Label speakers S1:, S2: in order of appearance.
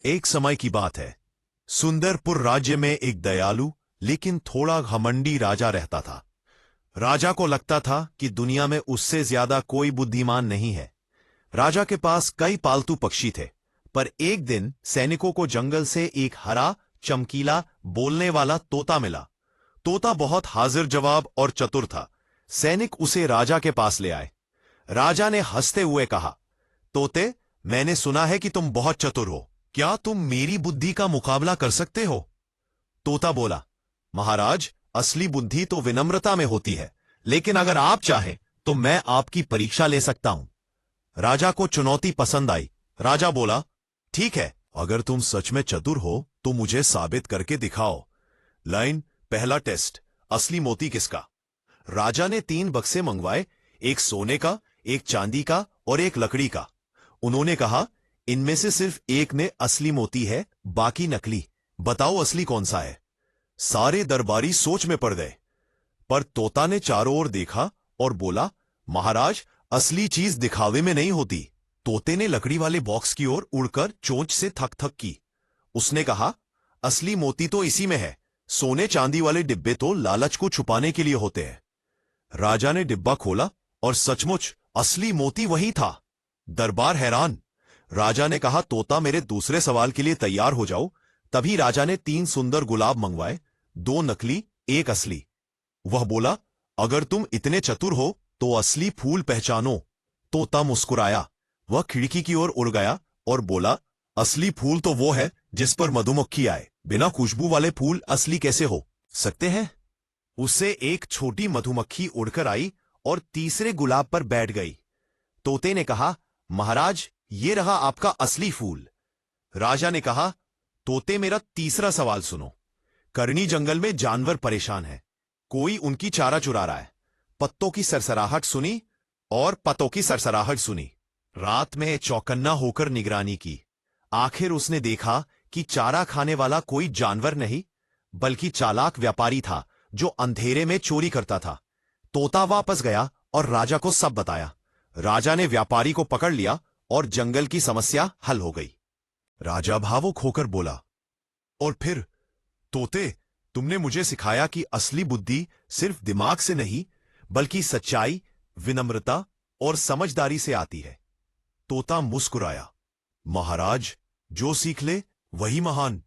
S1: एक समय की बात है। सुंदरपुर राज्य में एक दयालु लेकिन थोड़ा घमंडी राजा रहता था। राजा को लगता था कि दुनिया में उससे ज्यादा कोई बुद्धिमान नहीं है। राजा के पास कई पालतू पक्षी थे, पर एक दिन सैनिकों को जंगल से एक हरा, चमकीला, बोलने वाला तोता मिला। तोता बहुत हाजिर जवाब और चतुर था। सैनिक उसे राजा के पास ले आए। राजा ने हंसते हुए कहा, तोते, मैंने सुना है कि तुम बहुत चतुर हो। क्या तुम मेरी बुद्धि का मुकाबला कर सकते हो? तोता बोला, महाराज, असली बुद्धि तो विनम्रता में होती है, लेकिन अगर आप चाहें तो मैं आपकी परीक्षा ले सकता हूं। राजा को चुनौती पसंद आई। राजा बोला, ठीक है, अगर तुम सच में चतुर हो तो मुझे साबित करके दिखाओ। लाइन, पहला टेस्ट, असली मोती किसका? राजा ने 3 बक्से मंगवाए, एक सोने का, एक चांदी का और एक लकड़ी का। उन्होंने कहा, इनमें से सिर्फ एक में असली मोती है, बाकी नकली। बताओ असली कौन सा है? सारे दरबारी सोच में पड़ गए। पर तोता ने चारों ओर देखा और बोला, महाराज, असली चीज दिखावे में नहीं होती। तोते ने लकड़ी वाले बॉक्स की ओर उड़कर चोंच से थक थक की। उसने कहा, असली मोती तो इसी में है। सोने चांदी वाले डिब्बे तो लालच को छुपाने के लिए होते हैं। राजा ने डिब्बा खोला और सचमुच असली मोती वही था। दरबार हैरान। राजा ने कहा, तोता, मेरे दूसरे सवाल के लिए तैयार हो जाओ। तभी राजा ने 3 सुंदर गुलाब मंगवाए, 2 नकली, 1 असली। वह बोला, अगर तुम इतने चतुर हो तो असली फूल पहचानो। तोता मुस्कुराया। वह खिड़की की ओर उड़ गया और बोला, असली फूल तो वो है जिस पर मधुमक्खी आए। बिना खुशबू वाले फूल असली कैसे हो सकते हैं? उससे एक छोटी मधुमक्खी उड़कर आई और तीसरे गुलाब पर बैठ गई। तोते ने कहा, महाराज, ये रहा आपका असली फूल। राजा ने कहा, तोते, मेरा तीसरा सवाल सुनो। करनी जंगल में जानवर परेशान है। कोई उनकी चारा चुरा रहा है। पत्तों की सरसराहट सुनी और पतों की सरसराहट सुनी। रात में चौकन्ना होकर निगरानी की। आखिर उसने देखा कि चारा खाने वाला कोई जानवर नहीं, बल्कि चालाक व्यापारी था जो अंधेरे में चोरी करता था। तोता वापस गया और राजा को सब बताया। राजा ने व्यापारी को पकड़ लिया और जंगल की समस्या हल हो गई। राजा भावुक होकर बोला, और फिर तोते, तुमने मुझे सिखाया कि असली बुद्धि सिर्फ दिमाग से नहीं, बल्कि सच्चाई, विनम्रता और समझदारी से आती है। तोता मुस्कुराया, महाराज, जो सीख ले वही महान।